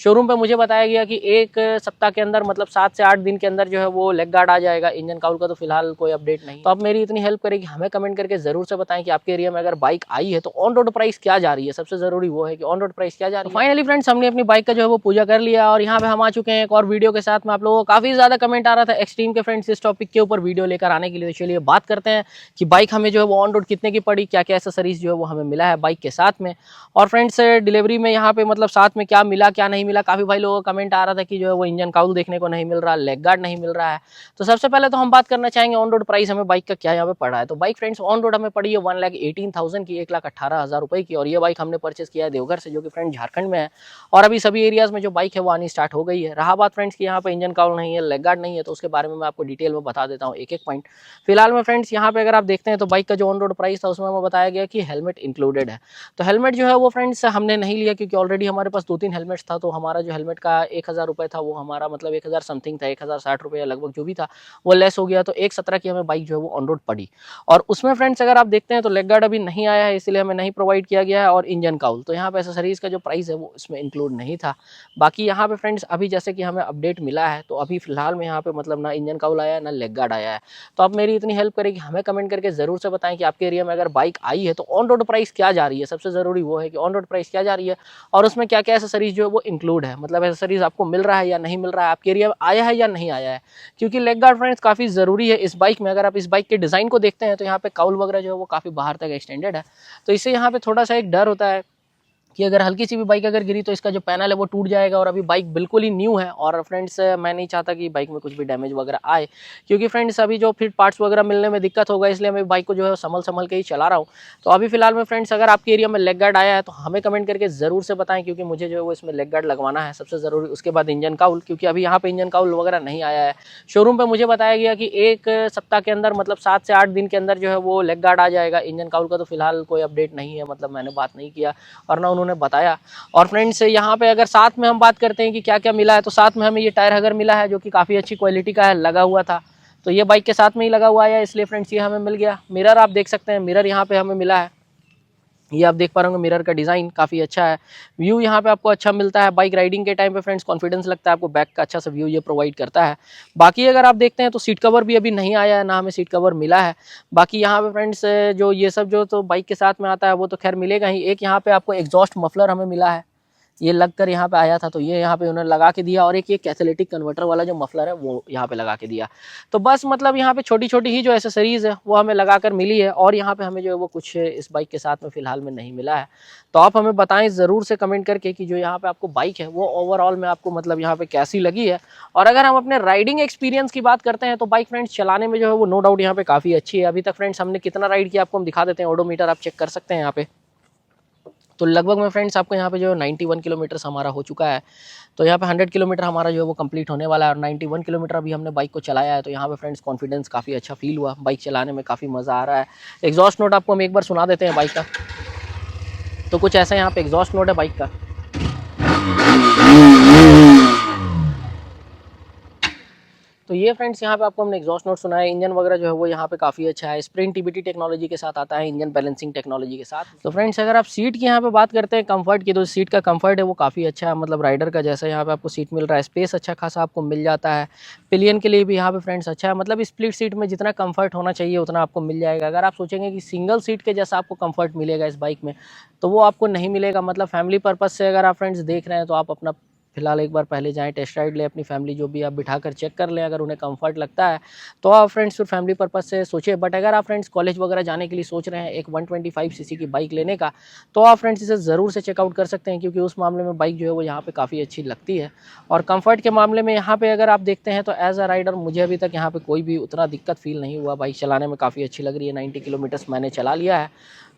Showroom पे मुझे बताया गया कि एक सप्ताह के अंदर मतलब 7 से 8 दिन के अंदर जो है वो लेग गार्ड आ जाएगा। इंजन काउल का तो फिलहाल कोई अपडेट नहीं। तो आप मेरी इतनी हेल्प करें कि हमें कमेंट करके जरूर से बताएं कि आपके एरिया में अगर बाइक आई है तो ऑन रोड प्राइस क्या जा रही है। सबसे जरूरी वो है कि ऑन रोड प्राइस क्या जा रही है। फाइनली फ्रेंड्स, हमने अपनी बाइक का जो है वो पूजा कर लिया और यहाँ पे हम आ चुके हैं एक और वीडियो के साथ में। आप लोगों को काफी ज्यादा कमेंट आ रहा था एक्सट्रीम के फ्रेंड्स इस टॉपिक के ऊपर वीडियो लेकर आने के लिए। तो चलिए बात करते हैं कि बाइक हमें जो है वो ऑन रोड कितने की पड़ी, क्या क्या एक्सेसरीज जो है वो हमें मिला है बाइक के साथ में, और फ्रेंड्स डिलीवरी में यहाँ पे मतलब साथ में क्या मिला क्या नहीं मिला। काफी भाई लोगों का कमेंट आ रहा था कि जो है वो इंजन काउल देखने को नहीं मिल रहा, लेग गार्ड नहीं मिल रहा है। तो सबसे पहले तो हम बात करना चाहेंगे ऑन रोड प्राइस हमें बाइक का क्या यहाँ पे पड़ा है। तो बाइक फ्रेंड्स ऑन रोड हमें पड़ी है 1,18,000 की, 1,18,000 रुपए की। और ये बाइक हमने परचेस किया है देवघर से, जो कि फ्रेंड झारखंड में है। और अभी सभी एरियाज में जो बाइक है वो आनी स्टार्ट हो गई है। रहा बात फ्रेंड्स की यहाँ पे इंजन काउल नहीं है, लेग गार्ड नहीं है, तो उसके बारे में मैं आपको डिटेल में बता देता हूँ एक एक पॉइंट। फिलहाल में फ्रेंड्स यहाँ पे अगर आप देखते हैं तो बाइक का जो ऑन रोड प्राइस था उसमें हमें बताया गया कि हेलमेट इंक्लूडेड है। तो हेलमेट जो है वो फ्रेंड्स हमने नहीं लिया क्योंकि ऑलरेडी हमारे पास 2-3 हेलमेट्स था। तो हमारा जो हेलमेट का 1,000 रुपये था वो हमारा मतलब 1,000 समथिंग था, 1,060 रुपये लगभग जो भी था वो लेस हो गया। तो 1,17 की हमें बाइक जो है वो ऑन रोड पड़ी। और उसमें फ्रेंड्स अगर आप देखते हैं तो लेग गार्ड अभी नहीं आया है, इसलिए हमें नहीं प्रोवाइड किया गया है। और इंजन काउल तो यहाँ पे एसेसरीज का जो प्राइस है वो इसमें इंक्लूड नहीं था। बाकी यहाँ पे फ्रेंड्स अभी जैसे कि हमें अपडेट मिला है तो अभी फिलहाल में यहाँ पे मतलब ना इंजन काउल आया है ना लेग गार्ड आया है। तो आप मेरी इतनी हेल्प करें कि हमें कमेंट करके जरूर से बताएं कि आपके एरिया में अगर बाइक आई है तो ऑन रोड प्राइस क्या जा रही है। सबसे जरूरी वो है कि ऑन रोड प्राइस क्या जा रही है और उसमें क्या क्या एसेसरीज जो है वो इंक्लूड है, मतलब एसेसरीज आपको मिल रहा है या नहीं मिल रहा है, आपके एरिया में आया है या नहीं आया है। क्योंकि लेग गार्ड फ्रेंड्स काफी जरूरी है इस बाइक में। अगर आप इस बाइक के डिजाइन को देखते हैं तो यहाँ पे काउल वगैरह जो है वो काफी बाहर तक एक्सटेंडेड है। तो इससे यहाँ पे थोड़ा सा एक डर होता है कि अगर हल्की सी भी बाइक अगर गिरी तो इसका जो पैनल है वो टूट जाएगा। और अभी बाइक बिल्कुल ही न्यू है और फ्रेंड्स मैं नहीं चाहता कि बाइक में कुछ भी डैमेज वगैरह आए, क्योंकि फ्रेंड्स अभी जो फिर पार्ट्स वगैरह मिलने में दिक्कत होगा, इसलिए मैं बाइक को जो है संभल के ही चला रहा हूँ। तो अभी फिलहाल में फ्रेंड्स अगर आपके एरिया में लेग गार्ड आया है तो हमें कमेंट करके जरूर से बताएं, क्योंकि मुझे जो है वो इसमें लेग गार्ड लगवाना है सबसे जरूरी। उसके बाद इंजन काउल, क्योंकि अभी यहाँ पे इंजन काउल वगैरह नहीं आया है। शोरूम पे मुझे बताया गया कि एक सप्ताह के अंदर मतलब 7 से 8 दिन के अंदर जो है वो लेग गार्ड आ जाएगा। इंजन काउल का तो फिलहाल कोई अपडेट नहीं है, मतलब मैंने बात नहीं किया और ना उन्होंने बताया। और फ्रेंड्स यहाँ पे अगर साथ में हम बात करते हैं कि क्या क्या मिला है तो साथ में हमें ये टायर हगर मिला है जो कि काफ़ी अच्छी क्वालिटी का है, लगा हुआ था। तो ये बाइक के साथ में ही लगा हुआ है, इसलिए फ्रेंड्स ये हमें मिल गया। मिरर आप देख सकते हैं, मिरर यहाँ पे हमें मिला है। ये आप देख पा रहे होंगे मिरर का डिज़ाइन काफ़ी अच्छा है। व्यू यहाँ पे आपको अच्छा मिलता है। बाइक राइडिंग के टाइम पे फ्रेंड्स कॉन्फिडेंस लगता है आपको, बैक का अच्छा सा व्यू ये प्रोवाइड करता है। बाकी अगर आप देखते हैं तो सीट कवर भी अभी नहीं आया है, ना हमें सीट कवर मिला है। बाकी यहाँ पे फ्रेंड्स जो ये सब जो तो बाइक के साथ में आता है वो तो खैर मिलेगा ही। एक यहाँ पे आपको एग्जॉस्ट मफलर हमें मिला है, ये लगकर यहाँ पे आया था तो ये यहाँ पे उन्होंने लगा के दिया। और एक ये कैथलेटिक कन्वर्टर वाला जो मफलर है वो यहाँ पे लगा के दिया। तो बस मतलब यहाँ पे छोटी छोटी ही जो एसेसरीज है वो हमें लगा कर मिली है। और यहाँ पे हमें जो है वो कुछ इस बाइक के साथ में फिलहाल में नहीं मिला है। तो आप हमें बताएं ज़रूर से कमेंट करके कि जो यहाँ पे आपको बाइक है वो ओवरऑल में आपको मतलब यहाँ पे कैसी लगी है। और अगर हम अपने राइडिंग एक्सपीरियंस की बात करते हैं तो बाइक फ्रेंड्स चलाने में जो है वो नो डाउट यहाँ पे काफ़ी अच्छी है। अभी तक फ्रेंड्स हमने कितना राइड किया आपको हम दिखा देते हैं, ओडोमीटर आप चेक कर सकते हैं यहाँ पे। तो लगभग में फ्रेंड्स आपको यहाँ पे जो 91 किलोमीटर हमारा हो चुका है। तो यहाँ पे 100 किलोमीटर हमारा जो है वो कंप्लीट होने वाला है और 91 किलोमीटर अभी हमने बाइक को चलाया है। तो यहाँ पे फ्रेंड्स कॉन्फिडेंस काफ़ी अच्छा फील हुआ, बाइक चलाने में काफ़ी मज़ा आ रहा है। एग्जॉस्ट नोट आपको हम एक बार सुना देते हैं बाइक का। तो कुछ ऐसा यहाँ पे एग्जॉस्ट नोट है बाइक का। तो ये फ्रेंड्स यहाँ पे आपको हमने एग्जॉस्ट नोट सुना है। इंजन वगैरह जो है वो यहाँ पे काफ़ी अच्छा है, स्प्रिंट टीबीटी टेक्नोलॉजी के साथ आता है, इंजन बैलेंसिंग टेक्नोलॉजी के साथ। तो फ्रेंड्स अगर आप सीट की यहाँ पे बात करते हैं कंफर्ट की, तो सीट का कंफर्ट है वो काफ़ी अच्छा है, मतलब राइडर का जैसा यहाँ पे आपको सीट मिल रहा है, स्पेस अच्छा खासा आपको मिल जाता है। पिलियन के लिए भी यहाँ पे फ्रेंड्स अच्छा है, मतलब स्प्लिट सीट में जितना कंफर्ट होना चाहिए उतना आपको मिल जाएगा। अगर आप सोचेंगे कि सिंगल सीट के जैसा आपको कंफर्ट मिलेगा इस बाइक में तो वो आपको नहीं मिलेगा। मतलब फैमिली पर्पज़ से अगर आप फ्रेंड्स देख रहे हैं तो आप अपना फिलहाल एक बार पहले जाएं, टेस्ट राइड लें, अपनी फैमिली जो भी आप बिठा कर चेक कर लें। अगर उन्हें कंफर्ट लगता है तो आप फ्रेंड्स फिर फैमिली पर्पज़ से सोचिए। बट अगर आप फ्रेंड्स कॉलेज वगैरह जाने के लिए सोच रहे हैं एक 125 सीसी की बाइक लेने का, तो आप फ्रेंड्स इसे ज़रूर से चेकआउट कर सकते हैं, क्योंकि उस मामले में बाइक जो है वो यहाँ पे काफ़ी अच्छी लगती है। और कंफर्ट के मामले में यहाँ पे अगर आप देखते हैं तो एज अ राइडर मुझे अभी तक यहाँ पे कोई भी उतना दिक्कत फील नहीं हुआ। बाइक चलाने में काफ़ी अच्छी लग रही है, 90 किलोमीटर्स मैंने चला लिया है।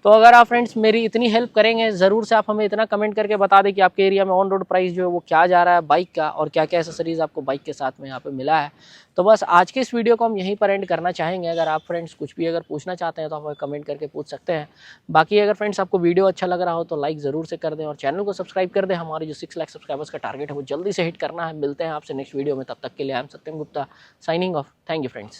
तो अगर आप फ्रेंड्स मेरी इतनी हेल्प करेंगे, ज़रूर से आप हमें इतना कमेंट करके बता दें कि आपके एरिया में ऑन रोड प्राइस जो है वो क्या जा रहा है बाइक का और क्या क्या एसेसरीज़ आपको बाइक के साथ में यहाँ पे मिला है। तो बस आज के इस वीडियो को हम यहीं पर एंड करना चाहेंगे। अगर आप फ्रेंड्स कुछ भी अगर पूछना चाहते हैं तो आप हमें कमेंट करके पूछ सकते हैं। बाकी अगर फ्रेंड्स आपको वीडियो अच्छा लग रहा हो तो लाइक ज़रूर से कर दें और चैनल को सब्सक्राइब कर दें। हमारे जो 6 लाख सब्सक्राइबर्स का टारगेट है वो जल्दी से हिट करना है। मिलते हैं आपसे नेक्स्ट वीडियो में, तब तक के लिए I am Satyam Gupta signing off. Thank you friends.